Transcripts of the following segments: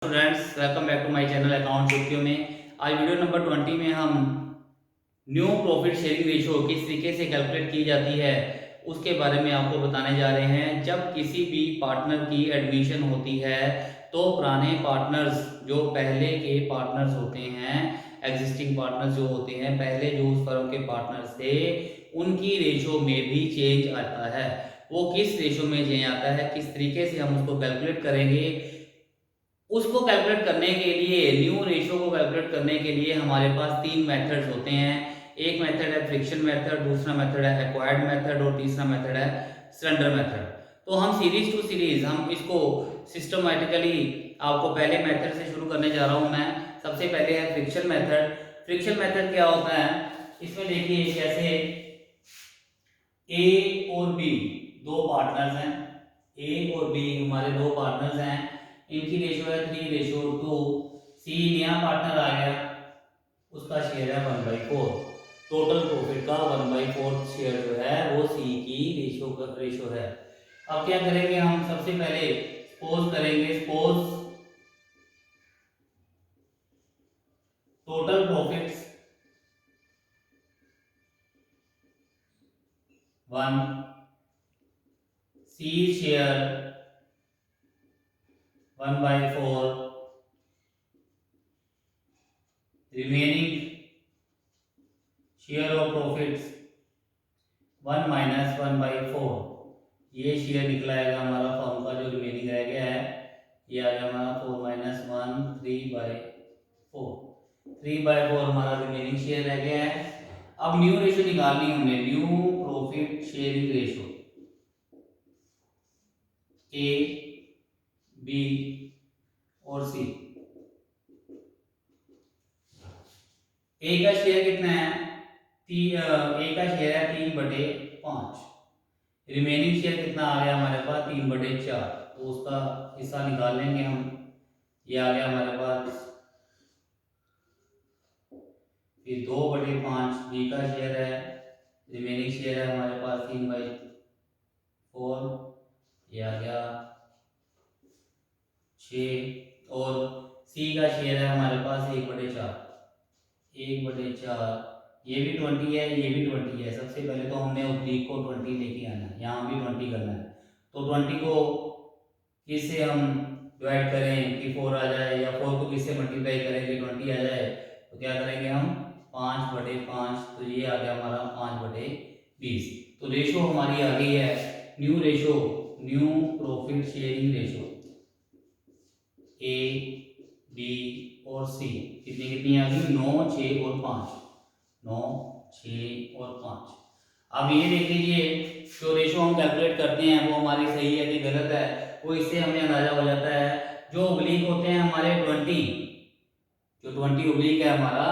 Students, welcome back to my channel account चुटकियों में। आज वीडियो नंबर 20 में हम न्यू प्रॉफिट शेयरिंग रेशियो किस तरीके से कैलकुलेट की जाती है उसके बारे में आपको बताने जा रहे हैं। जब किसी भी पार्टनर की एडमिशन होती है तो पुराने पार्टनर्स जो पहले के पार्टनर्स होते हैं, एग्जिस्टिंग पार्टनर्स जो होते हैं, पहले जो उस फर्म के पार्टनर्स थे, उनकी रेशो में भी चेंज आता है। वो किस रेशो में चेंज आता है, किस तरीके से हम उसको कैलकुलेट करेंगे, उसको कैलकुलेट करने के लिए, न्यू रेशियो को कैलकुलेट करने के लिए हमारे पास तीन मेथड्स होते हैं। एक मेथड है फ्रिक्शन मेथड, दूसरा मेथड है एक्वायर्ड मेथड और तीसरा मेथड है सरेंडर मेथड। तो हम सीरीज टू सीरीज हम इसको सिस्टमैटिकली आपको पहले मेथड से शुरू करने जा रहा हूं मैं। सबसे पहले है फ्रिक्शन मेथड। फ्रिक्शन मेथड क्या होता है, इसमें देखिए कैसे ए और बी दो पार्टनर्स हैं, ए और बी हमारे दो पार्टनर्स हैं, इनकी रेशियो है 3:2। सी नया पार्टनर आ गया, उसका शेयर है 1/4। टोटल प्रॉफिट का 1/4 शेयर जो है वो सी की रेशियो है। अब क्या करेंगे हम, सबसे पहले सपोज करेंगे, suppose total profits 1, C share 1/4, remaining share of profits 1 minus 1/4। ये शेयर निकला है हमारा फॉर्म का, जो रिमेनिंग रह गया है ये आ गया हमारा 4 माइनस 1, 3/4। 3/4 हमारा रिमेनिंग शेयर रह गया है। अब न्यू रेशियो निकालनी हमने, new profit sharing ratio A, B और सी। ए का शेयर कितना है, ए का शेयर है 3/5। रिमेनिंग शेयर कितना आ गया हमारे पास, 3/4। तो उसका हिस्सा निकाल लेंगे हम। ये आ गया हमारे पास, फिर 2/5 बी का शेयर है, रिमेनिंग शेयर है हमारे पास 3/4। ये आ गया 6। और सी का शेयर है हमारे पास 1/4। 1/4, ये भी 20 है, ये भी 20 है। सबसे पहले तो हमने ओब्लिक को 20 लेके आना है, यहाँ भी 20 करना है। तो 20 को किससे हम डिवाइड करें कि 4 आ जाए, या 4 को किससे मल्टीप्लाई करें कि 20 आ जाए। तो क्या करेंगे हम, 5/5। तो ये आ गया हमारा 5/20। तो रेशो हमारी आ गई है new ratio, new profit sharing ratio A, B और सी। कितनी कितनी आ गई, 9, 6 और 5। 9, 6 और 5। अब ये देख लीजिए, जो रेशो हम कैलकुलेट करते हैं वो हमारी सही है कि गलत है, वो इससे हमें अंदाजा हो जाता है। जो ओब्लिक होते हैं हमारे 20, जो 20 ओब्लिक है हमारा,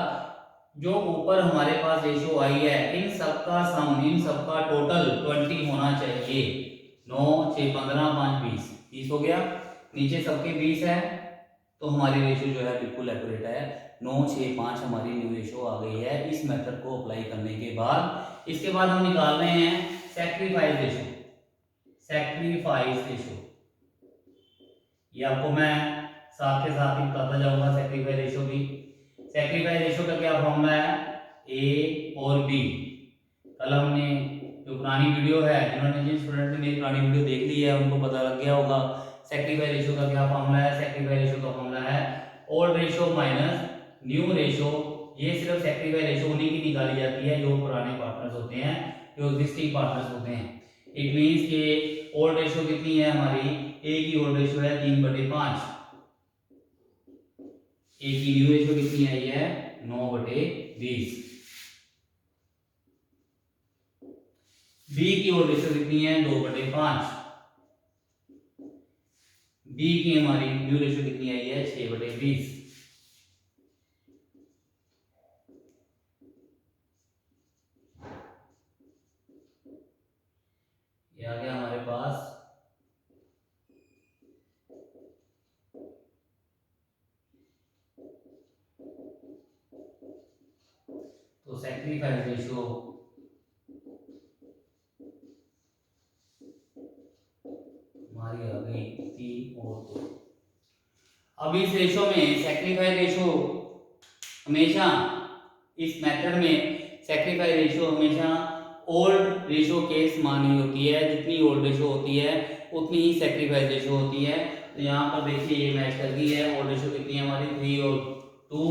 जो ऊपर हमारे पास रेशो आई है, इन सबका सम, इन सबका टोटल 20 होना चाहिए। 9, 6, 15, 5, 20, 30 हो गया। नीचे सबके 20 है, तो हमारी रेशो जो है बिल्कुल एक्यूरेट है। 9, 6, 5 हमारी न्यू रेशो आ गई है इस मेथड को अप्लाई करने के बाद। इसके बाद हम निकाल रहे हैं सैक्रिफाइस रेशो। सैक्रिफाइस रेशो ये आपको मैं साथ के साथ ही बताता जाऊंगा। सैक्रिफाइस रेशो भी, सैक्रिफाइस रेशो का क्या फॉर्मूला है, ए और बी। कल हमने जो पुरानी वीडियो है, जिन्होंने, जिन स्टूडेंट ने मेरी पुरानी वीडियो देख ली है उनको पता लग गया होगा सैक्रिफाइस रेशो का क्या फॉर्मूला है। सैक्रिफाइस रेशो का फॉर्मूला है old ratio minus new ratio. ये सिर्फ सैक्रिफाइस रेशो उन्हीं की निकाली जाती है जो पुराने पार्टनर्स होते हैं, जो एग्जिस्टिंग पार्टनर्स होते हैं। इट मींस के ओल्ड रेशो कितनी है हमारी, ए की ओल्ड रेशो है 3/5। ए की न्यू रेशो कितनी आई है, 9/20। बी की ओल्ड रेशो कितनी है, 2/5। बी की हमारी न्यू रेशो कितनी आई है, 6/20। ये आ गया हमारे पास। तो सैक्रिफाइस रेशो हमारी आ गई 3 और 2। अब इस रेशो में सेक्रीफाई रेशो हमेशा, इस मेथड में सेक्रीफाई रेशो हमेशा ओल्ड रेशो के समान ही होती है। जितनी ओल्ड रेशो होती है उतनी ही सेक्रीफाइस रेशो होती है। तो यहाँ पर देखिए ये मैच कर दी है। ओल्ड रेशो कितनी है हमारी 3 और 2,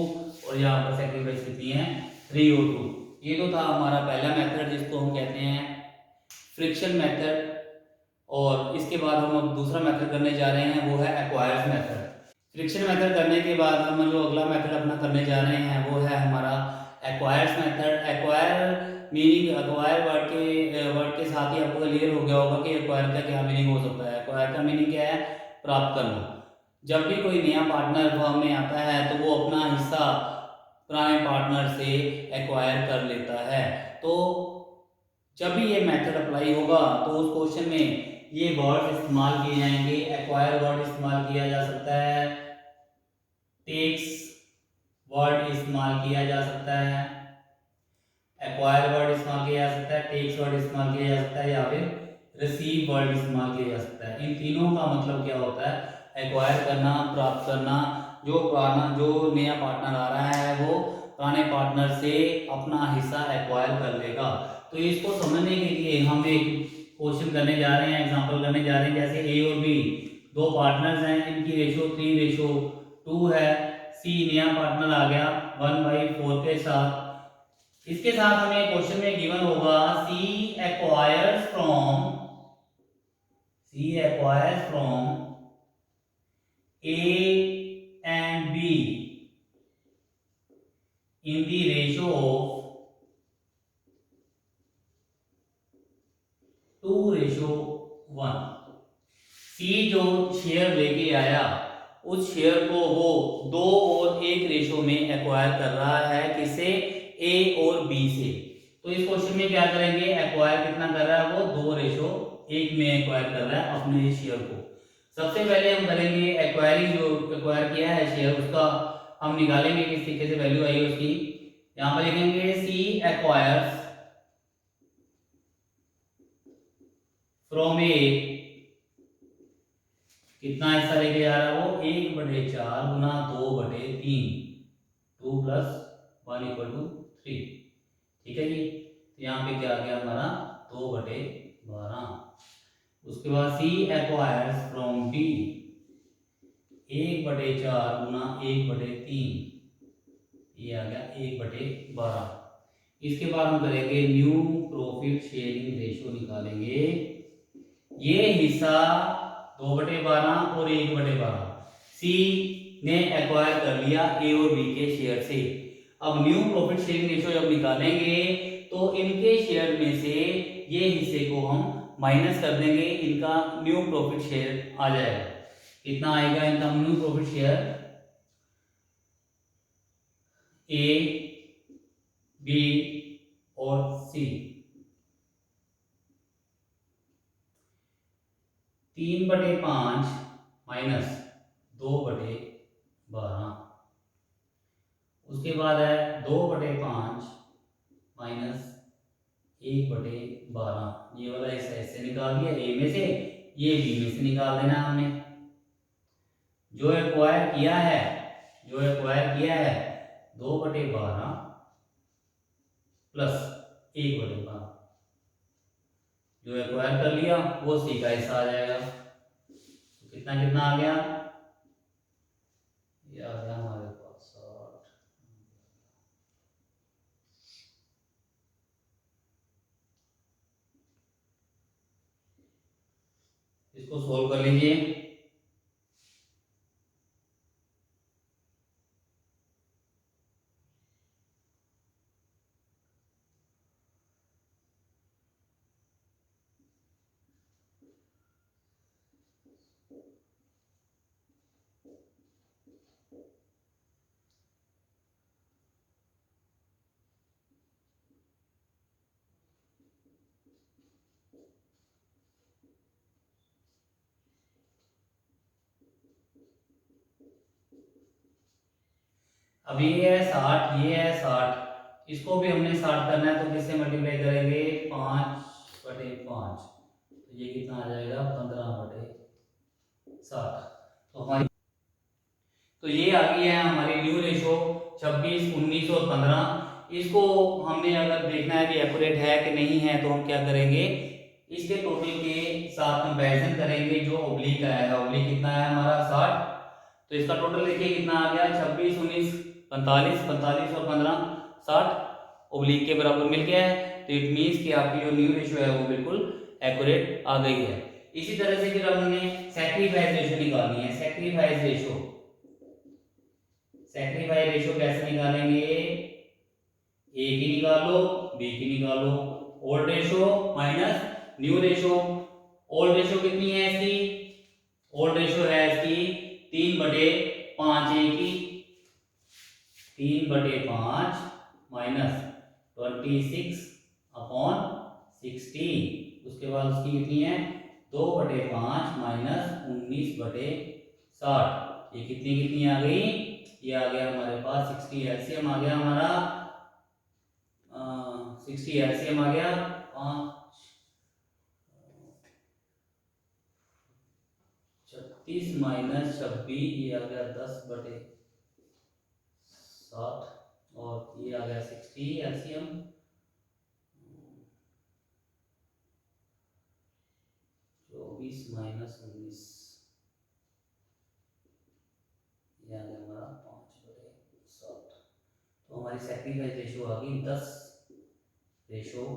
और यहाँ पर सेक्रीफाइस कितनी है 3 और 2। ये तो था हमारा पहला मेथड जिसको हम कहते हैं फ्रिक्शन मेथड। और इसके बाद हम अब दूसरा मेथड करने जा रहे हैं, वो है एक्वायर्स मेथड। फ्रिक्शन मेथड करने के बाद हम जो अगला मेथड अपना करने जा रहे हैं वो है हमारा acquires method. Acquire meaning, acquire word के साथ ही आपको क्लियर हो गया होगा कि एक्वायर का क्या मीनिंग हो सकता है। एक्वायर का मीनिंग क्या है? प्राप्त करना। जब भी कोई नया पार्टनर फर्म में आता है तो वो अपना हिस्सा पुराने पार्टनर से एक्वायर कर लेता है। तो जब भी ये मेथड अप्लाई होगा तो उस क्वेश्चन में ये वर्ड इस्तेमाल किए जाएंगे। एक्वायर वर्ड इस्तेमाल किया जा सकता है, टेक्स वर्ड इस्तेमाल किया जा सकता है, एक्वायर वर्ड इस्तेमाल किया जा सकता है, टेक्स वर्ड इस्तेमाल किया जा सकता है, या फिर रिसीव वर्ड इस्तेमाल किया जा सकता है। इन तीनों का मतलब क्या होता है? एक्वायर करना, प्राप्त करना। जो नया पार्टनर आ रहा है वो पुराने पार्टनर से अपना हिस्सा एक्वायर कर लेगा। तो इसको समझने के लिए हम एक क्वेश्चन करने जा रहे हैं, एग्जांपल करने जा रहे हैं। जैसे ए और बी दो पार्टनर्स हैं, इनकी रेशो 3:2 है। सी नया पार्टनर आ गया 1/4 के साथ। इसके साथ हमें क्वेश्चन में गिवन होगा C acquires from A and B in the ratio of 2:1। सी जो शेयर लेके आया उस शेयर को वो 2 और 1 रेशो में एक्वायर कर रहा है। किसे? ए और बी से। तो इस क्वेश्चन में क्या करेंगे? एक्वायर कितना कर रहा है वो? 2:1 में एक्वायर कर रहा है अपने शेयर को। सबसे पहले हम करेंगे एक्वायरिंग, जो एक्वायर किया है शेयर उसका हम निकालेंगे किस तरीके से वैल्यू आई उसकी। यहां पर लिखेंगे सी एक्वायर्स फ्रॉम ए, कितना हिस्सा लेके जा रहा है वो? 1/4 गुना 2/3, 2 + 1 = 3। ठीक है जी। तो यहाँ पे क्या आ गया हमारा? 2/12। उसके बाद सी एक्वायर्स फ्रॉम बी, 1/4 गुना 1/3, ये आ गया 1/12। इसके बाद हम करेंगे न्यू प्रॉफिट शेयरिंग रेशो निकालेंगे। ये हिस्सा 2/12 और 1/12 सी ने एक्वायर कर लिया ए और बी के शेयर से। अब न्यू प्रॉफिट शेयरिंग रेशो जब निकालेंगे तो इनके शेयर में से ये हिस्से को हम माइनस कर देंगे, इनका न्यू प्रॉफिट शेयर आ जाएगा। कितना आएगा इनका न्यू प्रॉफिट शेयर? ए, बी और सी। 3/5 माइनस 2/12। उसके बाद है 2/5 माइनस 1/12। ये वाला हिस्सा इससे निकाल दिया ए में से, ये बी में से निकाल देना हमने। जो एक्वायर किया है 2/12 प्लस 1/12, जो एक्वायर कर लिया वो सी का हिस्सा आ जाएगा। तो कितना कितना आ गया? ये आ गया हमारे पास 60। इसको सोल्व कर लीजिए। अब ये है 60, ये है 60, इसको भी हमने 60 करना है तो किससे मल्टीप्लाई करेंगे? 5/5। तो ये कितना आ जाएगा? 15/60। तो हमारी तो ये आ गई है हमारी न्यू रेशो 26, 19 और 15। इसको हमने अगर देखना है कि एक्यूरेट है कि नहीं है तो हम क्या करेंगे, इसके टोटल के साथ कंपैरिजन करेंगे। जो ओब्लिक आया है, ओब्लिक कितना है हमारा 60, तो इसका टोटल देखिए कितना आ गया 26, 19, 45, 45 और 15 60 ओब्लिक के बराबर मिल गया है। तो इट मीन्स कि आपकी जो न्यू रेशो है वो बिल्कुल एक्यूरेट आ गई है। इसी तरह से फिर हमने सैक्रिफाइस रेशो निकालनी है। सैक्रिफाइस रेशो, सैक्रिफाइस रेशो कैसे निकालेंगे, ए की निकालो, बी की निकालो, old ratio minus new ratio. Old ratio कितनी है इसकी, ओल्ड रेशो है इसकी 3/5 ए की, 3/5 माइनस 26/16। उसके बाद उसकी कितनी है 2/5 माइनस 19/60। ये कितनी कितनी आ गई, ये आ गया हमारे पास 60 एलसीएम आ गया हमारा, 60 एलसीएम आ गया 36 माइनस 26, ये आ गया 10/60 और ये आ गया 60 एलसीएम। 24 माइनस 19, ये आ गया हमारा 5/60। तो हमारी सैक्रिफाइस रेशो आ गई 10/5।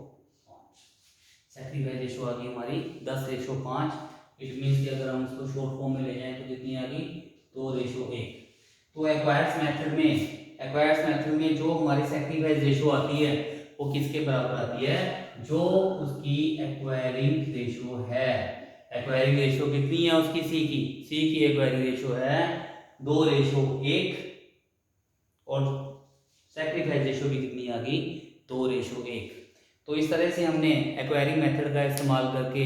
सैक्रिफाइस रेशो आ गई हमारी 10/5। इट मीन्स कि अगर हम इसको शॉर्ट फॉर्म में ले जाएं तो कितनी आ गई 2/1। तो एक्वायर्स मेथड में जो हमारी सैक्रिफाइस रेशो आती है वो किसके बराबर आती है, जो उसकी एक्वायरिंग रेशो है। एक्वायरिंग रेशो कितनी है उसकी, सी की एक्वायरिंग रेशो है 2/1 और सैक्रिफाइस रेशो भी कितनी आ गई 2/1। तो इस तरह से हमने एक्वायरिंग मेथड का इस्तेमाल करके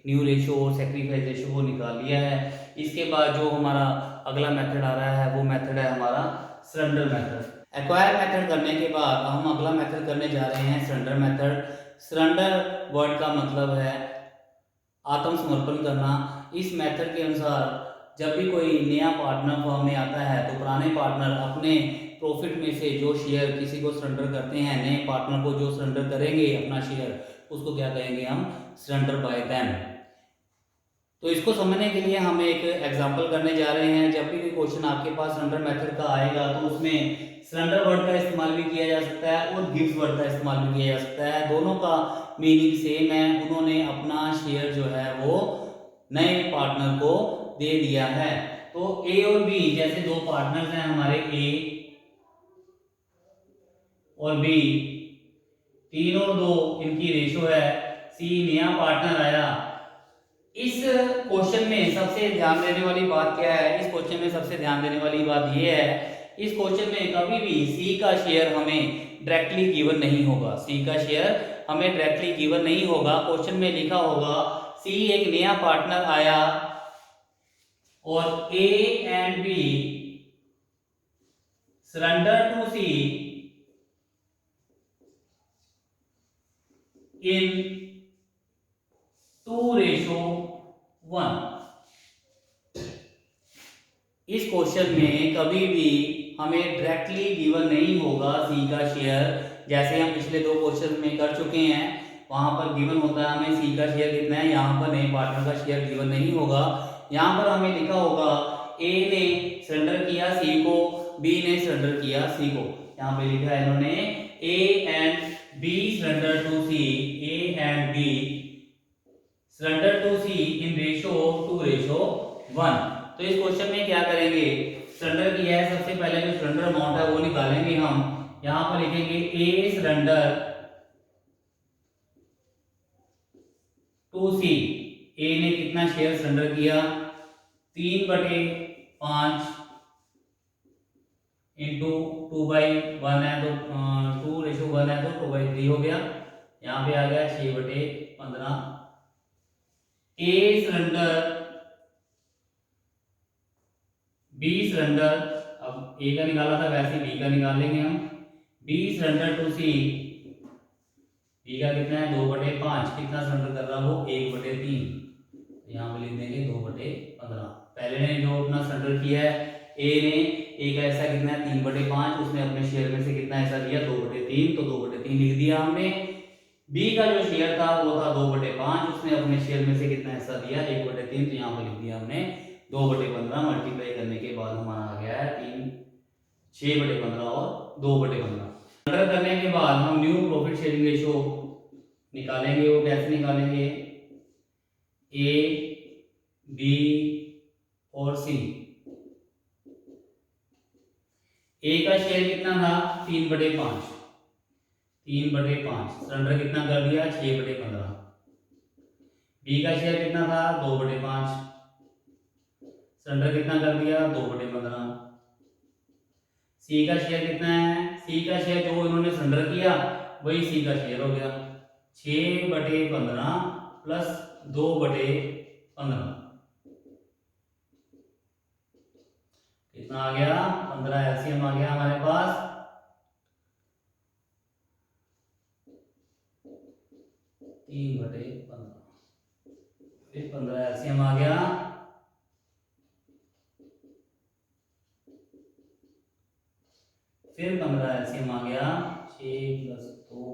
न्यू रेशो और सैक्रिफाइस रेशो को निकाल लिया है। इसके बाद जो हमारा अगला मेथड आ रहा है वो मेथड है हमारा सरेंडर मेथड। एक्वायर मेथड करने के बाद हम अगला मेथड करने जा रहे हैं सरेंडर मेथड। सरेंडर वर्ड का मतलब है आत्मसमर्पण करना। इस मेथड के अनुसार जब भी कोई नया पार्टनर फर्म में आता है तो पुराने पार्टनर अपने प्रॉफिट में से जो शेयर किसी को सरेंडर करते हैं, नए पार्टनर को जो सरेंडर करेंगे अपना शेयर, उसको क्या कहेंगे हम, सरेंडर बाय देम। तो इसको समझने के लिए हम एक एग्जांपल करने जा रहे हैं। जब भी कोई क्वेश्चन आपके पास सरेंडर मेथड का आएगा तो उसमें सरेंडर वर्ड का इस्तेमाल भी किया जा सकता है और गिव्स वर्ड का इस्तेमाल भी किया जा सकता है। दोनों का मीनिंग सेम है। उन्होंने अपना शेयर जो है वो नए पार्टनर को दे दिया है। तो ए और बी जैसे दो पार्टनर्स हैं हमारे, ए और बी, 3 और 2 इनकी रेशो है, सी नया पार्टनर आया। इस क्वेश्चन में सबसे ध्यान देने वाली बात क्या है, इस क्वेश्चन में सबसे ध्यान देने वाली बात यह है, इस क्वेश्चन में कभी भी सी का शेयर हमें डायरेक्टली गिवन नहीं होगा। सी का शेयर हमें डायरेक्टली गिवन नहीं होगा। क्वेश्चन में लिखा होगा सी एक नया पार्टनर आया और A and B surrender to C in 2:1। इस क्वेश्चन में कभी भी हमें डायरेक्टली गिवन नहीं होगा सी का शेयर। जैसे हम पिछले दो क्वेश्चन में कर चुके हैं, वहां पर गिवन होता है हमें सी का शेयर कितना है, यहाँ पर नए पार्टनर का शेयर गिवन नहीं होगा। यहाँ पर हमें लिखा होगा ए ने सरेंडर किया सी को, बी ने सरेंडर किया सी को। यहाँ पे लिखा है इन्होंने A and B surrender to C, A and B surrender to C in ratio 2:1। तो इस क्वेश्चन में क्या करेंगे, सरेंडर किया है, सबसे पहले जो सरेंडर अमाउंट है वो निकालेंगे हम। यहां पर लिखेंगे ए सरेंडर टू सी। ए ने कितना शेयर सरेंडर किया, 3/5 इंटू 2/1 है तो 2:1 है तो 2/3 हो गया। यहाँ पे आ गया 6/15। ए सरेंडर, बी सरेंडर, अब ए का निकाला था वैसे बी का निकाल लेंगे हम। B surrender to C, B का कितना है 2/5, कितना सरेंडर कर रहा है वो 1/3। यहाँ पे लिख देंगे 2/15। पहले ने जो अपना सरेंडर किया है ए ने ए का हिस्सा कितना है 3/5, उसने अपने शेयर में से कितना हिस्सा दिया 2/3, तो 2/3 लिख दिया हमने। बी का जो शेयर था वो था 2/5, उसने अपने शेयर में से कितना हिस्सा दिया 1/3, तो यहाँ पे लिख दिया हमने 2/15। मल्टीप्लाई करने के बाद हमारा आ गया है 6/15 और 2/15। अंडर करने के बाद हम न्यू प्रॉफिट शेयरिंग रेशो निकालेंगे। वो कैसे निकालेंगे, ए बी और सी। ए का शेयर कितना था 3/5, 3/5 सरेंडर कितना कर दिया 6/15। बी का शेयर कितना था 2/5, सरेंडर कितना कर दिया 2/15। सी का शेयर कितना है, सी का शेयर जो इन्होंने सरेंडर किया वही सी का शेयर हो गया 6/15 प्लस 2/15 कितना आ गया 15। एलसीएम आ गया हमारे पास 3/15, फिर 15 एलसीएम आ गया, फिर 15 एलसीएम आ गया 6 + 2।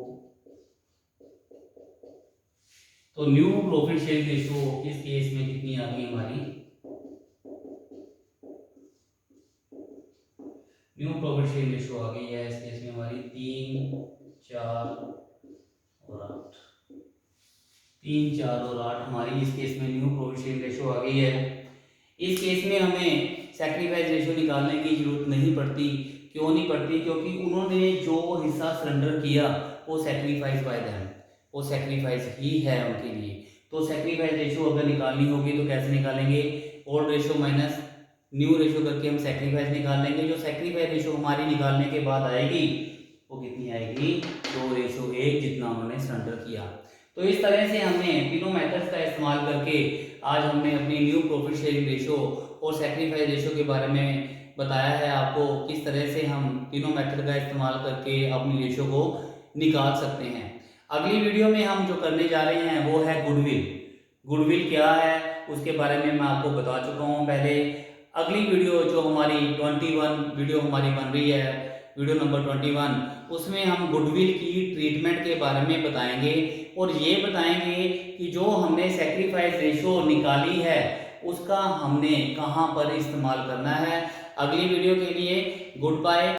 तो न्यू प्रॉफिट शेयरिंग रेशो इस केस में कितनी आ गई हमारी, न्यू प्रॉफिट शेयरिंग रेशो आ गई है इस केस में हमारी 3, 4 और 8। 3, 4 और 8 हमारी इस केस में न्यू प्रॉफिट शेयरिंग रेशो आ गई है। इस केस में हमें सैक्रिफाइस रेशो निकालने की जरूरत नहीं पड़ती। क्यों नहीं पड़ती, क्योंकि उन्होंने जो हिस्सा सरेंडर किया वो सैक्रिफाइस बाय देम, वो सैक्रिफाइस ही है उनके लिए। तो सैक्रिफाइस रेशो अगर निकालनी होगी तो कैसे निकालेंगे, old ratio minus new ratio करके हम सैक्रिफाइस निकाल लेंगे। जो सैक्रिफाइस रेशो हमारी निकालने के बाद आएगी वो कितनी आएगी 2:1, जितना उन्होंने सरेंडर किया। तो इस तरह से हमने तीनों मेथड्स का इस्तेमाल करके आज हमने अपनी न्यू प्रॉफिट शेयरिंग रेशो और सैक्रिफाइस रेशो के बारे में बताया है आपको, किस तरह से हम तीनों मेथड का इस्तेमाल करके अपनी रेशो को निकाल सकते हैं। अगली वीडियो में हम जो करने जा रहे हैं वो है गुडविल। गुडविल क्या है उसके बारे में मैं आपको बता चुका हूँ पहले। अगली वीडियो जो हमारी 21 वीडियो हमारी बन रही है, वीडियो नंबर 21, उसमें हम गुडविल की ट्रीटमेंट के बारे में बताएंगे और ये बताएंगे कि जो हमने सैक्रिफाइस रेशो निकाली है उसका हमने कहाँ पर इस्तेमाल करना है। अगली वीडियो के लिए गुड बाय।